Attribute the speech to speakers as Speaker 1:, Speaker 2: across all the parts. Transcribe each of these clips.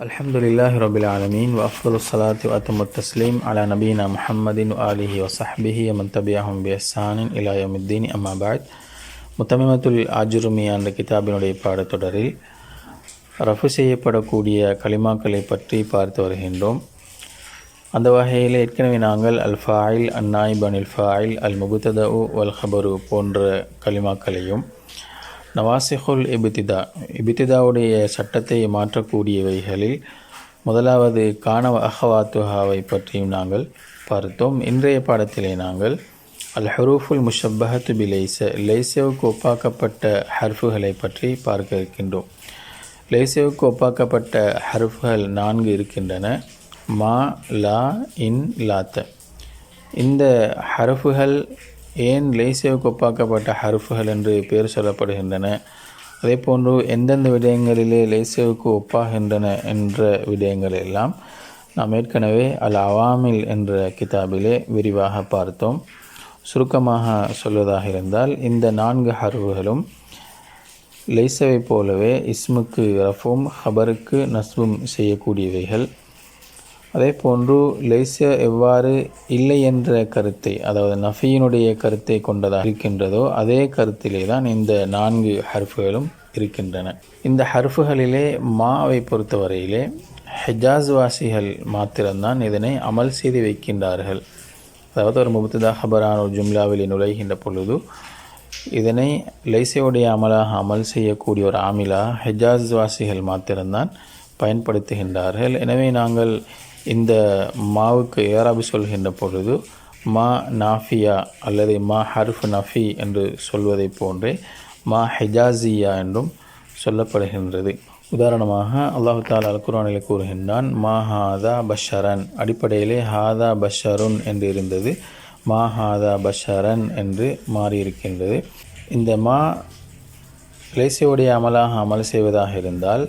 Speaker 1: அல்ஹம்துலில்லாஹி ரபில் ஆலமீன் வ அஃதலு ஸலாத்தி வ அத்தமு தஸ்லீம் அலா நபீனா முஹம்மதின் வ ஆலிஹி வ ஸஹ்பிஹி வ மன் தபிஅஹும் பி இஹ்சானின் இலா யௌமித்தீன் அம்மா பஅத். முத்தமிமத்துல் ஆஜுருமியா என்ற கிதாபினுடைய பாடத்தொடரில் ரஃபு செய்யப்படக்கூடிய கலிமாக்களை பற்றி பார்த்து வருகின்றோம். அந்த வகையில் ஏற்கனவே நாங்கள் அல் ஃபாயில், அந்நாயிப் அனில் ஃபாயில், அல் முபுத்ததஉ வல் ஹபரு போன்ற கலிமாக்களையும், நவாசிஹுல் இபித்திதாவுடைய சட்டத்தை மாற்றக்கூடியவைகளில் முதலாவது கானவ அஹவாத்துஹாவை பற்றியும் நாங்கள் பார்த்தோம். இன்றைய பாடத்திலே நாங்கள் அல் ஹுரூஃபுல் முஷப்பஹத்து பி லைசவுக்கு ஒப்பாக்கப்பட்ட ஹர்ஃபுகளை பற்றி பார்க்க இருக்கின்றோம். லைசவுக்கு ஒப்பாக்கப்பட்ட ஹர்ஃபுகள் 4 இருக்கின்றன. மா, லா, இன், லாத்த. இந்த ஹர்ஃபுகள் ஏன் லைசவுக்கு ஒப்பாக்கப்பட்ட ஹர்ஃபுகள் என்று பெயர் சொல்லப்படுகின்றன, அதே போன்று எந்தெந்த விடயங்களிலே லைசவுக்கு ஒப்பாகின்றன என்ற விடயங்கள் எல்லாம் நாம் ஏற்கனவே அல் அவாமில் என்ற கிதாபிலே விரிவாக பார்த்தோம். சுருக்கமாக சொல்வதாக இருந்தால், இந்த 4 ஹர்ஃபுகளும் லைசவை போலவே இஸ்முக்கு ரஃபும் ஹபருக்கு நஸ்பும் செய்யக்கூடியவைகள். அதே போன்று லைச எவ்வாறு இல்லை என்ற கருத்தை, அதாவது நஃபியினுடைய கருத்தை கொண்டதாக இருக்கின்றதோ அதே கருத்திலே தான் இந்த 4 ஹர்ஃபுகளும் இருக்கின்றன. இந்த ஹர்ஃபுகளிலே மாவை பொறுத்தவரையிலே ஹிஜாஸ் வாசிகள் மாத்திரம்தான் இதனை அமல் செய்து வைக்கின்றார்கள். அதாவது ஒரு முபத்ததா ஹபரான ஒரு ஜும்லாவில் நுழைகின்ற பொழுது இதனை லைசையுடைய அமலாக அமல் செய்யக்கூடிய ஒரு ஆமிலா ஹிஜாஸ் வாசிகள் மாத்திரம்தான் பயன்படுத்துகின்றார்கள். எனவே நாங்கள் இந்த மாவுக்கு ஏராபி சொல்கின்ற பொழுது மா நாஃபியா அல்லது மா ஹர்ஃப் நஃபி என்று சொல்வதை போன்றே மா ஹிஜாசியா என்றும் சொல்லப்படுகின்றது. உதாரணமாக அல்லாஹு தஆலா அல் குர்ஆனில் கூறுகின்றான், மா ஹாதா பஷரன். அடிப்படையிலே ஹாதா பஷருன் என்று இருந்தது, மா ஹாதா பஷரன் என்று மாறியிருக்கின்றது. இந்த மா லைசையுடைய அமலாக அமல் செய்வதாக இருந்தால்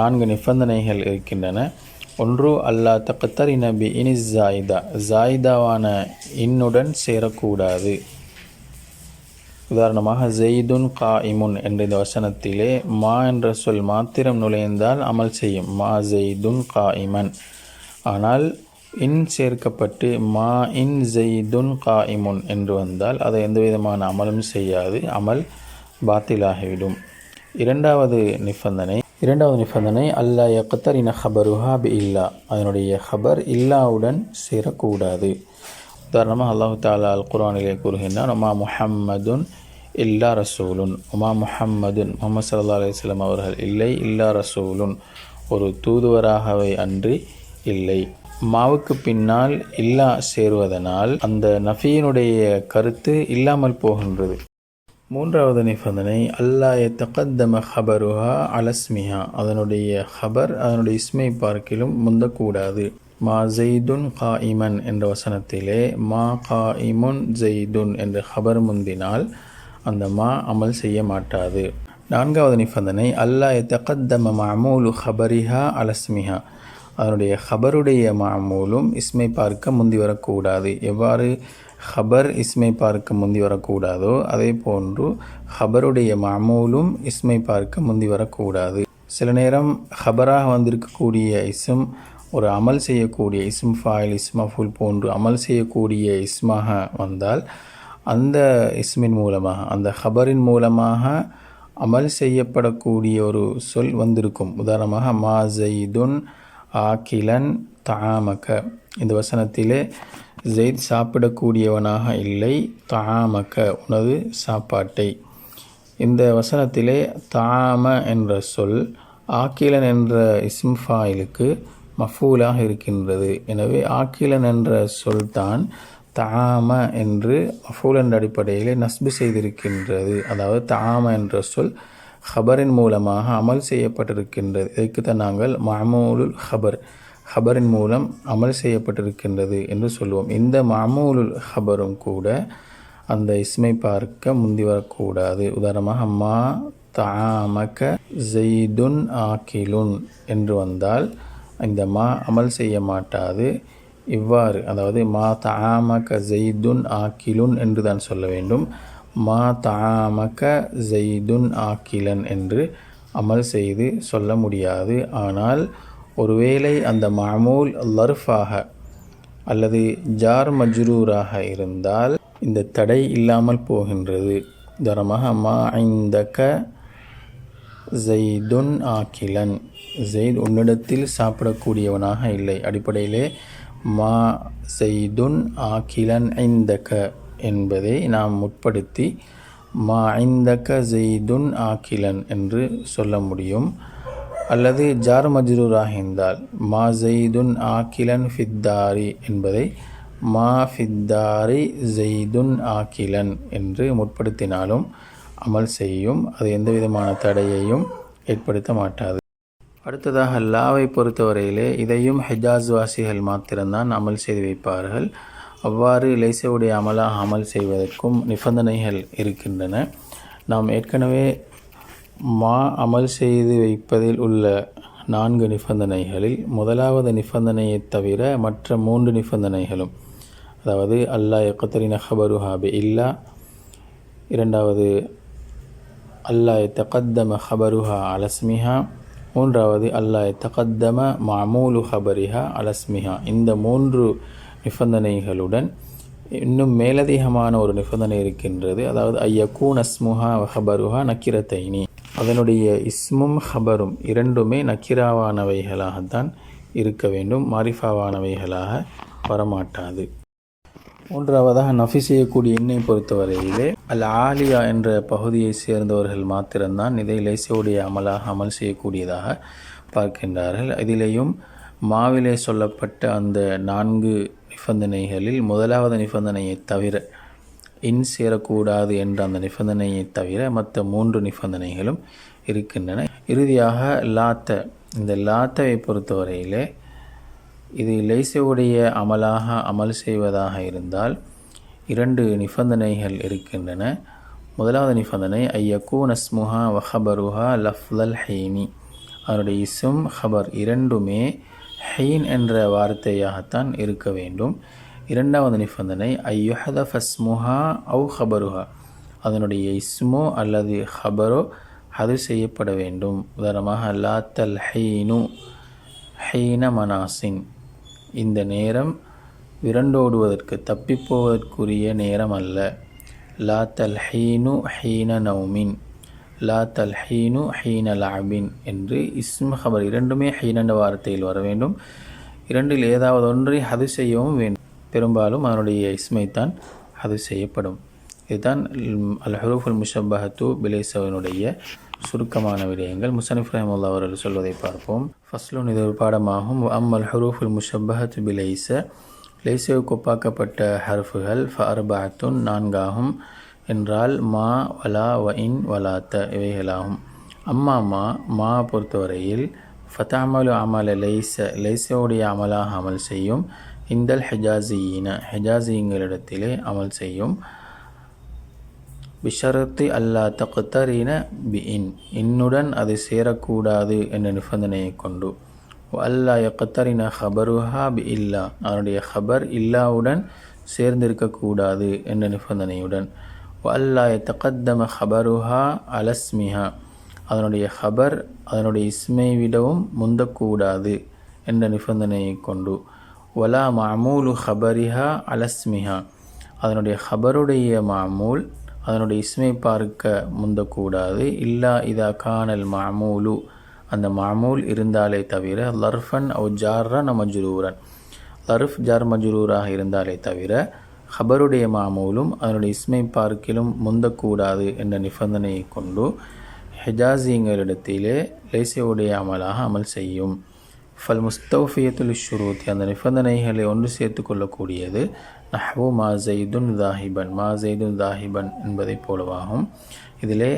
Speaker 1: 4 நிபந்தனைகள் இருக்கின்றன. ஒன்று, அல்லா தக்தரின பி இனிஸ் ஜாயிதா, ஜாயிதாவான இன்னுடன் சேரக்கூடாது. உதாரணமாக ஜெய்துன் காயிமுன் என்ற இந்த வசனத்திலே மா என்ற சொல் மாத்திரம் நுழைந்தால் அமல் செய்யும், மா ஜெய்துன் காயிமன். ஆனால் இன் சேர்க்கப்பட்டு மா இன் ஜெய்துன் காயிமுன் என்று வந்தால் அதை எந்த விதமான அமலும் செய்யாது, அமல் பாத்திலாகிவிடும். இரண்டாவது நிபந்தனை அல்லா யக்தரின ஹபருஹா பி இல்லா, அதனுடைய ஹபர் இல்லாவுடன் சேரக்கூடாது. உதாரணமாக அல்லாஹு தஆலா அல் குர்ஆனிலே கூறுகின்றான், உமா முஹம்மதுன் இல்லா ரசூலுன். உமா முஹம்மதுன், முஹம்மது ஸல்லல்லாஹு அலைஹி வஸல்லம் அவர்கள் இல்லை, இல்லா ரசூலுன், ஒரு தூதுவராகவே அன்றி இல்லை. மாவுக்கு பின்னால் இல்லா சேருவதனால் அந்த நஃபியினுடைய கருத்து இல்லாமல் போகின்றது. மூன்றாவது நிபந்தனை அல்லா யதகத்தம ஹபருஹா அலஸ்மிஹா, அதனுடைய ஹபர் அதனுடைய இஸ்மை பார்க்கிலும் முந்தக்கூடாது. மா ஜெய்துன் காயிமன் என்ற வசனத்திலே மா காயிமுன் ஜெய்துன் என்ற ஹபர் முந்தினால் அந்த மா அமல் செய்ய மாட்டாது. நான்காவது நிபந்தனை அல்லா யதகத்தம மஅமூலு ஹபரிஹா அலஸ்மிஹா, அதனுடைய ஹபருடைய மஅமூலும் இஸ்மை பார்க்க முந்தி வரக்கூடாது. எவ்வாறு ஹபர் இஸ்மை பார்க்க முந்தி வரக்கூடாதோ அதே போன்று ஹபருடைய மஅமூலும் இஸ்மை பார்க்க முந்தி வரக்கூடாது. சில நேரம் ஹபராக வந்திருக்கக்கூடிய இஸ்ம் ஒரு அமல் செய்யக்கூடிய இஸ்ம் ஃபாயில், இஸ்ம் மஃபூல் போன்று அமல் செய்யக்கூடிய இஸ்மாக வந்தால் அந்த இஸ்மின் மூலமாக, அந்த ஹபரின் மூலமாக அமல் செய்யப்படக்கூடிய ஒரு சொல் வந்திருக்கும். உதாரணமாக மா ஜெய்துன் ஆக்கிலன் தஆமக, இந்த வசனத்திலே ஜெயித் சாப்பிடக்கூடியவனாக இல்லை, தஆமக உனது சாப்பாட்டை. இந்த வசனத்திலே தஆம என்ற சொல் ஆக்கிலன் என்ற இஸ்ம் ஃபாயிலுக்கு மஃபூலாக இருக்கின்றது. எனவே ஆக்கிலன் என்ற சொல் தான் தஆம என்று மஃபூல் என்ற அடிப்படையிலே நஸ்பு செய்திருக்கின்றது. அதாவது தஆம என்ற சொல் ஹபரின் மூலமாக அமல் செய்யப்பட்டிருக்கின்றது. இதற்கு தான் நாங்கள் மஅமூலுல் ஹபர், ஹபரின் மூலம் அமல் செய்யப்பட்டிருக்கின்றது என்று சொல்லுவோம். இந்த மஅமூலுல் ஹபரும் கூட அந்த இஸ்மை பார்க்க முந்தி வரக்கூடாது. உதாரணமாக மா தஆமக ஜெய்துன் ஆக்கிலுன் என்று வந்தால் இந்த மா அமல் செய்ய மாட்டாது. இவ்வாறு, அதாவது மா தஆமக ஜெய்துன் ஆக்கிலுன் என்று தான் சொல்ல வேண்டும். மா தஆமக ஜெய்துன் ஆக்கிலன் என்று அமல் செய்து சொல்ல முடியாது. ஆனால் ஒருவேளை அந்த மஅமூல் லர்ஃபாக அல்லது ஜார் மஜ்ரூராக இருந்தால் இந்த தடை இல்லாமல் போகின்றது. உதாரணமாக மா இந்தக ஜெய்துன் ஆக்கிலன், ஜெயித் உன்னிடத்தில் சாப்பிடக்கூடியவனாக இல்லை. அடிப்படையிலே மா ஜெய்துன் ஆக்கிலன் இந்தக என்பதை நாம் முற்படுத்தி மா இந்தக ஜெய்துன் ஆக்கிலன் என்று சொல்ல முடியும். அல்லது ஜார் மஜ்ரூராக இருந்தால் மா ஜெய்துன் ஆக்கிலன் ஃபித்தாரி என்பதை மா ஃபித்தாரி ஜெய்துன் ஆக்கிலன் என்று முற்படுத்தினாலும் அமல் செய்யும். அது எந்த விதமான தடையையும் ஏற்படுத்த மாட்டாது. அடுத்ததாக லாவை பொறுத்தவரையிலே இதையும் ஹிஜாஸ் வாசிகள் மாத்திரம்தான் அமல் செய்து வைப்பார்கள். அவ்வாறு லைசவுடைய அமலாக அமல் செய்வதற்கும் நிபந்தனைகள் இருக்கின்றன. நாம் ஏற்கனவே மா அமல் செய்து வைப்பதில் உள்ள 4 நிபந்தனைகளில் முதலாவது நிபந்தனையை தவிர மற்ற 3 நிபந்தனைகளும், அதாவது அல்லா யக்தரின ஹபருஹா பி இல்லா, இரண்டாவது அல்லா யத்தகத்தம ஹபருஹா அலஸ்மிஹா, மூன்றாவது அல்லா யத்தகத்தம மஅமூலு ஹபரிஹா அலஸ்மிஹா. இந்த 3 நிபந்தனைகளுடன் இன்னும் மேலதிகமான ஒரு நிபந்தனை இருக்கின்றது. அதாவது ஐயக்கூன் அஸ்முஹா ஹபருஹா நக்கிரத்தைனி, அதனுடைய இஸ்மும் ஹபரும் இரண்டுமே நக்கிராவானவைகளாகத்தான் இருக்க வேண்டும், மாரிஃபாவானவைகளாக வரமாட்டாது. மூன்றாவதாக நஃபி செய்யக்கூடிய எண்ணை பொறுத்தவரையிலே அல் ஆலியா என்ற பகுதியை சேர்ந்தவர்கள் மாத்திரம்தான் இதை லைசவுடைய அமலாக அமல் செய்யக்கூடியதாக பார்க்கின்றார்கள். இதிலேயும் மாவிலே சொல்லப்பட்ட அந்த 4 நிபந்தனைகளில் முதலாவது நிபந்தனையை தவிர, இன் சேரக்கூடாது என்ற அந்த நிபந்தனையை தவிர மற்ற 3 நிபந்தனைகளும் இருக்கின்றன. இறுதியாக லாத்த, இந்த லாத்தவை பொறுத்தவரையிலே இது லைசவுடைய அமலாக அமல் செய்வதாக இருந்தால் 2 நிபந்தனைகள் இருக்கின்றன. முதலாவது நிபந்தனை ஐயக்கூன் அஸ்முஹா வஹபருஹா லஃப்லல் ஹீனி, அதனுடைய இஸ்ம் ஹபர் இரண்டுமே ஹீன் என்ற வார்த்தையாகத்தான் இருக்க வேண்டும். இரண்டாவது நிபந்தனை ஐயுஹதஃப் அஸ்முஹா அவு ஹபருஹா, அதனுடைய இஸ்மோ அல்லது ஹபரோ அது செய்யப்பட வேண்டும். உதாரணமாக லாத்தல் ஹீனு ஹீன மனாசின், இந்த நேரம் விரண்டோடுவதற்கு தப்பிப்போவதற்குரிய நேரம் அல்ல. லாத்தல் ஹீனு ஹீன நௌமின், லாத்தல் ஹீனு ஹீன லாபின் என்று இஸ்ம் ஹபர் இரண்டுமே ஹீன் என்ற வார்த்தையில் வர வேண்டும். இரண்டில் ஏதாவது ஒன்றை ஹது செய்யவும் வேண்டும். பெரும்பாலும் அதனுடைய இஸ்மைத்தான் ஹது செய்யப்படும். இதுதான் அல் ஹுரூஃபுல் முஷப்பஹத்து பிலைசவினுடைய சுருக்கமான விடயங்கள். முஸன்னிஃப் ரஹிமஹுல்லாஹ் அவர்கள் சொல்வதை பார்ப்போம். ஃபஸ்லுன், இது ஒரு பாடமாகும். அம்மல் ஹுரூஃபுல் முஷப்பஹத்து பிலைச, லைசவுக்கு ஒப்பாக்கப்பட்ட ஹர்ஃபுகள் ஃபஅர்பஅத்துன், 4 என்றால் மா வலா வ இன் வலாத்த இவைகளாகும். அம்மா மா பொறுத்தவரையில் ஃபதஅமலு அமல லைச, லைசவுடைய அமலாக அமல் செய்யும். இந்தல் ஹிஜாசியின, ஹிஜாசியங்களிடத்திலே அமல் செய்யும். பிஷரத்தி அல்லா தக்தரின பி இன், இன்னுடன் அது சேரக்கூடாது என்ற நிபந்தனையை கொண்டு. அல்லா யக்தரின ஹபருஹா பி இல்லா, அதனுடைய ஹபர் இல்லாவுடன் சேர்ந்திருக்கக்கூடாது என்ற நிபந்தனையுடன். அல்லா யத்தகத்தம ஹபருஹா அலஸ்மிஹா, அதனுடைய ஹபர் அதனுடைய இஸ்மை விடவும் முந்தக்கூடாது என்ற நிபந்தனையை கொண்டு. வலா மஅமூலு ஹபரிஹா அலஸ்மிஹா, அதனுடைய ஹபருடைய மஅமூல் அதனுடைய இஸ்மை பார்க்க முந்தக்கூடாது. இல்லா இதா கானல் மஅமூலு, அந்த மஅமூல் இருந்தாலே தவிர, லர்ஃபன் அவ் ஜார்ரன் மஜ்ரூரன், லர்ஃப் ஜார் மஜ்ரூராக இருந்தாலே தவிர ஹபருடைய மஅமூலும் அதனுடைய இஸ்மை பார்க்கிலும் முந்தக்கூடாது என்ற நிபந்தனையை கொண்டு ஹிஜாசியங்களிடத்திலே லைசவுடைய அமலாக அமல் செய்யும். ஃபல் முஸ்தௌஃபியத்துல் ஷுரூத், அந்த நிபந்தனைகளை ஒன்று சேர்த்து கொள்ளக்கூடியது. நஹ்வு மா ஜெய்துன் தாஹிபன், மா ஜெய்துன் தாஹிபன் என்பதை போலவாகும். இதிலே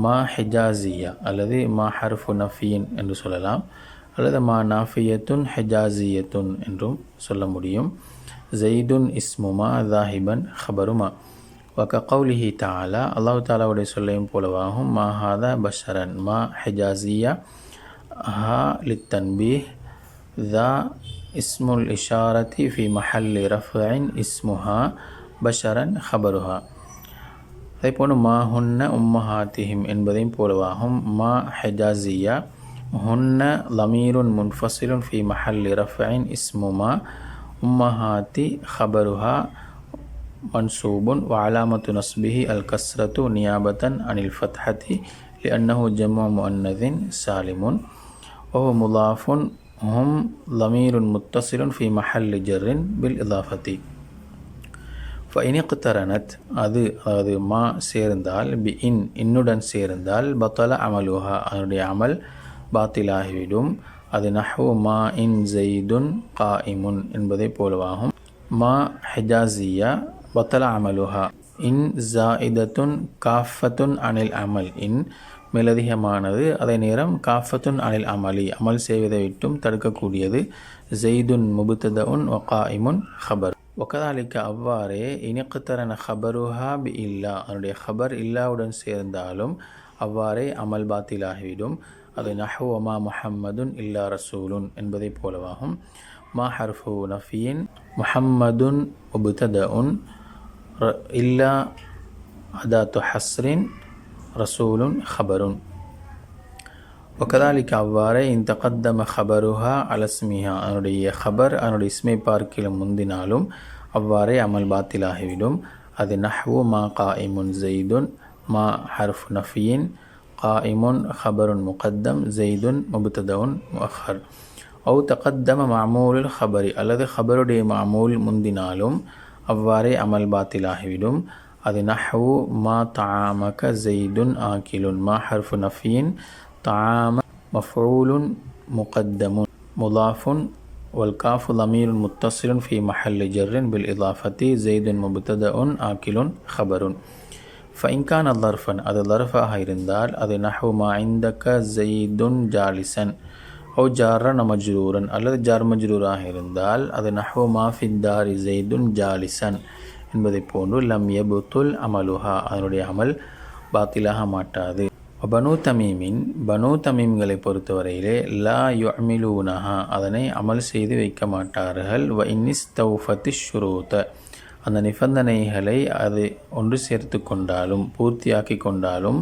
Speaker 1: மா ஹிஜாசியா அல்லது மா ஹர்ஃபு நஃபியின் என்று சொல்லலாம், அல்லது மா நாஃபியத்துன் ஹிஜாசியத்துன் என்றும் சொல்ல முடியும். ஜெய்துன் இஸ்முமா தாஹிபன் ஹபருமா. வக கௌலிஹி தஆலா, அல்லாஹ் தஆலாவுடைய சொல்லையும் போலவாகும். மா ஹாதா பஷரன், மா ஹிஜாசியா ஹா லித்தன்பீஹ், தா இஸ்முல் இஷாரத்தி ஃபி மஹல்லி ரஃப்இன் இஸ்முஹா பஷரன் ஹபருஹா. அதேபோன்று மா ஹுன்ன உம்மஹாத்திஹிம் என்பதையும் போலவாகும். மா ஹிஜாசியா ஹுன்ன லமீருன் முன்ஃபசிலுன் ஃபி மஹல்லி ரஃபஇன் இஸ்முமா உம்மஹாத்தி ஹபருஹா மன்சூபுன் வஅலாமத்து நஸ்பிஹி அல் கஸ்ரத்து நியாபத்தன் அனில் ஃபத்ஹதி லிஅன்னஹு ஜம்உ முஅன்னதின் சாலிமுன் வஹுவ முலாஃபுன் ஹும் லமீருன் முத்தசிலுன் ஃபி மஹல்லி ஜர்ரின் பில் இதாஃபதி ஃபைனிக்தரனத் அதாவது மா சேர்ந்தால் பி இன்னுடன் சேர்ந்தால் பத்தல அமலுஹா அதனுடைய அமல் பாத்திலாகிவிடும். அது நஹ்வு மா இன் ஜெய்துன் காயிமுன் என்பதை போலவாகும். மா ஹிஜாசியா பத்தல அமலுஹா இன் ஜாயிதத்துன் காஃபத்துன் அனில் அமல் இன் மேலதிகமானது அதே நேரம் காஃபத்துன் அனில் அமலி அமல் செய்வதை விட்டும் தடுக்கக்கூடியது. ஜெய்துன் முபுத்ததஉன் வ காயிமுன் ஹபர் ஒகதாலிக்க அவ்வாறே இனிக்தரன ஹபருஹா பி இல்லா அதனுடைய ஹபர் இல்லாவுடன் சேர்ந்தாலும் அவ்வாறே அமல் பாத்திலாகிவிடும். அது நஹ்வு மா முஹம்மதுன் இல்லா ரசூலுன் என்பதை போலவாகும். மா ஹர்ஃபு நஃபியின் முஹம்மதுன் முபுத்ததஉன் இல்லா அதாத்து ஹஸ்ரின் ரசூலுன் ஹபருன் ஒகதாலிக்க அவ்வாறே இந்த தகத்தம ஹபருஹா அலஸ்மிஹா அதனுடைய ஹபர் அதனுடைய இஸ்மை பார்க்கிலும் முந்தினாலும் அவ்வாறே அமல் பாத்திலாகிவிடும். அது நஹ்வு மா காயிமுன் ஜெய்துன் மா ஹர்ஃப் நஃபியின் காயிமுன் ஹபருன் முகத்தம் ஜெய்துன் முபுத்ததவுன் முஅஹர் அவு தகத்தம மஅமூலுல் ஹபரி அல்லது ஹபருடைய மஅமூல் முந்தினாலும் அவ்வாறே அமல் பாத்திலாகிவிடும். அது நஹ்வு மா தஆமக ஜெய்துன் ஆக்கிலுன் மா ஹர்ஃப் நஃபியின் طعام مفعول مقدم مضاف والكاف ضمير متصل في محل جر بالإضافة زيد مبتدأ آكل خبر فإن كان ظرفا هذا ظرفا இருந்தால் அது نحو ما عندك زيد جالسا أو جارا مجرورا அல்லது ஜார் மஜ்ரூராக இருந்தால் அது نحو ما في الدار زيد جالسا என்பதை போன்று லம் யபுத்துல் அமலுஹா அதனுடைய அமல் பாத்திலாக மாட்டாது. பனு தமீமின் பனு தமீம்களை பொறுத்தவரையிலே லா யுஅமிலூனஹா அதனை அமல் செய்து வைக்க மாட்டார்கள். வ இன்னிஸ்தௌஃபத்தி ஷுரூத அந்த நிபந்தனைகளை அது ஒன்று சேர்த்து கொண்டாலும் பூர்த்தியாக்கி கொண்டாலும்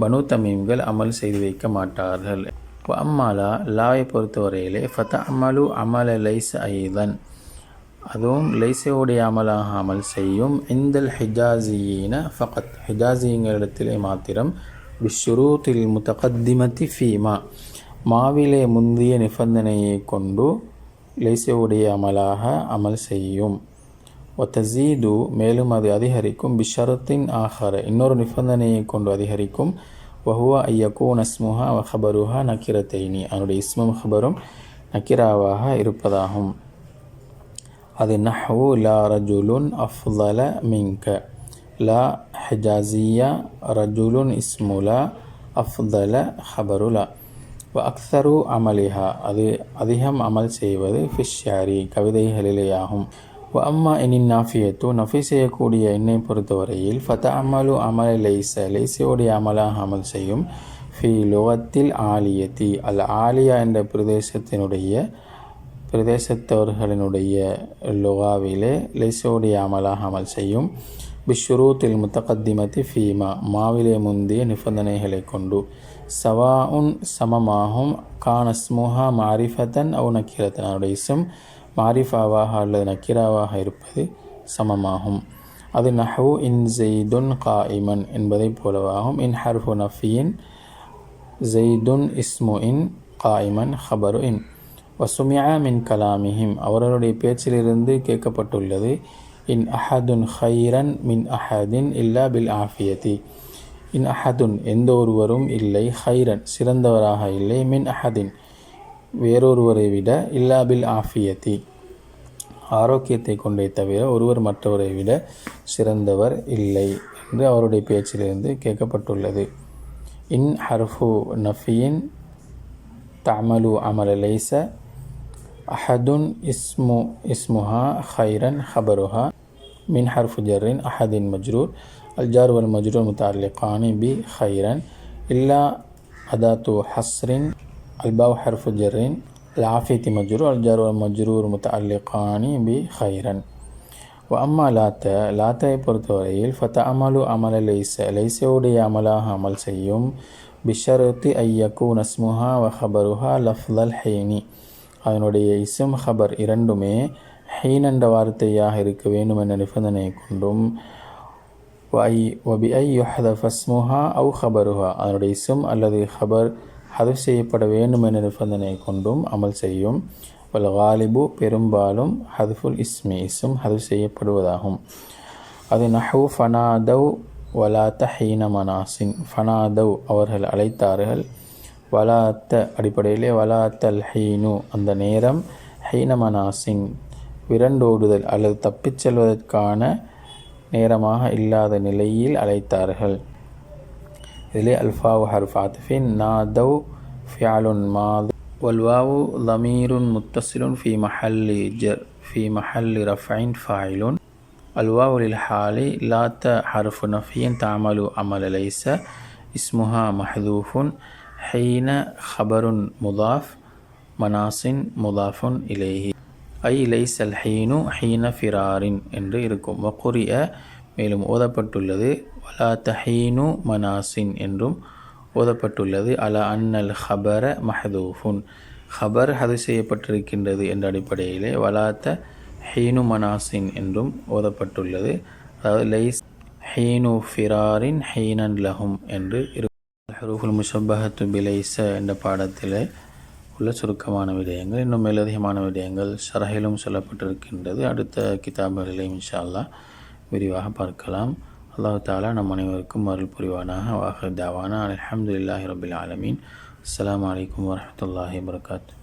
Speaker 1: பனு தமீம்கள் அமல் செய்து வைக்க மாட்டார்கள். வ அம்மாலா லாவை பொறுத்தவரையிலே ஃபத அமலு அமல லைஸ் ஐதன் அதுவும் லைஸோடைய அமலாக அமல் செய்யும். இந்தல் ஹிஜாசியீன ஃபகத் ஹிஜாசியங்களிடத்திலே மாத்திரம் பிஷ்ஷுரூத்தில் முத்தகத்திமத்தி ஃபீமா மாவிலே முந்திய நிபந்தனையை கொண்டு லைஸுடைய அமலாக அமல் செய்யும். ஒத்தசீது மேலும் அது அதிகரிக்கும். பிஷரத்தின் ஆஹர இன்னொரு நிபந்தனையை கொண்டு அதிகரிக்கும். வஹுவ ஐயக்கூன் அஸ்முஹா வ ஹபருஹா நக்கிரத்தைனி அதனுடைய இஸ்மும் ஹபரும் நக்கிராவாக இருப்பதாகும். அது நஹ்வு லா ரஜுலுன் அஃதல மின்க லா ஹிஜாசியா ரஜுலுன் இஸ்முலா அஃதல ஹபருலா வ அக்ஸரு அமலிஹா அது அதிகம் அமல் செய்வது ஃபிஷ்ஷாரி கவிதைகளிலேயாகும். வ அம்மா எனின் நாஃபியத்து நஃபி செய்யக்கூடிய எண்ணை பொறுத்தவரையில் ஃபத அமலு அமல லைஸ லைஸோடைய அமலாக அமல் செய்யும். ஃபி லுகத்தில் ஆலியத்தி அல் ஆலியா என்ற பிரதேசத்தவர்களினுடைய லுகாவிலே லைஸோடைய அமலாக அமல் செய்யும். பிஷ்ஷுரூத்தில் முத்தகத்திமத்தி ஃபீமா மாவிலே முந்திய நிபந்தனைகளை கொண்டு சவாஉன் சமமாகும். கானஸ்முஹா மாரிஃபத்தன் அவு நக்கிரத்தன் அவருடைய இஸ்ம் மாரிஃபாவாக அல்லது நக்கிராவாக இருப்பது சமமாகும். அது நஹ்வு இன் ஜெய்துன் காயிமன் என்பதை போலவாகும். இன் ஹர்ஃபு நஃபியின் ஜெய்துன் இஸ்மு இன் காயிமன் ஹபரு இன் வசுமியா மின் கலாமிஹிம் அவர்களுடைய பேச்சிலிருந்து கேட்கப்பட்டுள்ளது. இன் அஹதுன் ஹைரன் மின் அஹதின் இல்லா பில் ஆஃபியதி இன் அஹதுன் எந்த ஒருவரும் இல்லை ஹைரன் சிறந்தவராக இல்லை மின் அஹதின் வேறொருவரை விட இல்லா பில் ஆஃபியதி ஆரோக்கியத்தை கொண்டே தவிர ஒருவர் மற்றவரை விட சிறந்தவர் இல்லை என்று அவருடைய பேச்சிலிருந்து கேட்கப்பட்டுள்ளது. இன் ஹர்ஃபு நஃபியின் தஅமலு அமல லைஸ அஹதுன் இஸ்முஹா ஹைரன் ஹபருஹா மின் ஹர்ஃபு ஜர்ரின் அஹதின் மஜ்ரூர் அல் ஜார் வல் மஜ்ரூர் முத்தஅல்லிகானி பி ஹைரன் இல்லா அதாத்து ஹஸ்ரின் அல்பாவ் ஹர்ஃபு ஜர்ரின் அல் ஆஃபியத்தி மஜ்ரூர் அல் ஜார் வல் மஜ்ரூர் முத்தஅல்லிகானி பி ஹைரன். வ அம்மா லாத்தை பொறுத்தவரையில் ஃபத அமலு அமல லைஸ லைஸோடைய அமலாக அமல் செய்யும். பிஷருத்தி ஐயக்கு நஸ்முஹா வ ஹபருஹா லஃப்லல் ஹைனி. அதனுடைய இஸ்ம் ஹபர் இரண்டுமே ஹைன் என்ற வார்த்தையாக இருக்க வேண்டும் என்ற நிபந்தனை கொண்டும் வபி ஐ யுஹதஃப ஸ்முஹா அவு ஹபருஹா அதனுடைய இஸ்ம் அல்லது ஹபர் ஹதஃப் செய்யப்பட வேண்டும் என்ற நிபந்தனை கொண்டும் அமல் செய்யும். வல் காலிபு பெரும்பாலும் ஹதுஃபுல் இஸ்மி இஸ்ம் ஹதஃப் செய்யப்படுவதாகும். அது நஹு ஃபனாதவ் வலாத்த ஹீன மனாசின். ஃபனாதவ் அவர்கள் அழைத்தார்கள், வலாத்த அடிப்படையிலே வலாத்தல் ஹீனு அந்த நேரம், ஹீன மனாசின் விரண்டோடுதல் அல்லது தப்பிச் செல்வதற்கான நேரமாக இல்லாத நிலையில் அழைத்தார்கள். இதிலே அல்ஃபாவு ஹர்ஃப் ஆத்ஃபின், நாதவ் ஃபியாலுன் மாது, வல்வாவு லமீருன் முத்தசிலுன் ஃபி மஹல்லி ரஃபைன் ஃபாயிலுன். அல்வாவு லில் ஹாலி, லாத்த ஹர்ஃபு நஃபியின் தாமலு அமல் லைஸ, இஸ்முஹா மஹதூஃபுன், ஹீன ஹபருன் முதாஃப், மனாசின் முதாஃபுன் இலைஹி. ஐ லைஸல் ஹீனு ஹீன ஃபிராரின் என்று இருக்கும். வகுரிய மேலும் ஓதப்பட்டுள்ளது, வலா தஹீனு மனாசின் என்றும் ஓதப்பட்டுள்ளது. அலா அன்னல் ஹபர மஹதூஃபுன் ஹபர் ஹது செய்யப்பட்டிருக்கின்றது என்ற அடிப்படையிலே வலாத்த ஹீனு மனாசின் என்றும் ஓதப்பட்டுள்ளது. அதாவது லைஸ் ஹீனு ஃபிராரின் ஹீனன் லஹும் என்று இருக்கும். ஹுரூஃபுல் முஷப்பஹத்து பிலைஸ என்ற பாடத்தில் உள்ள சுருக்கமான விடயங்கள், இன்னும் மேலதிகமான விடயங்கள் ஷரஹிலும் சொல்லப்பட்டிருக்கின்றது. அடுத்த கிதாபுகளிலே இன்ஷா அல்லாஹ் விரிவாக பார்க்கலாம். அல்லாஹ் தஆலா நம் அனைவருக்கும் அருள் புரிவானாக. வாஹிர் தாவானா அல்ஹம்துலில்லாஹி ரப்பில் ஆலமீன். அஸ்ஸலாமு அலைக்கும் வரஹ்மத்துல்லாஹி வபரகாத்துஹு.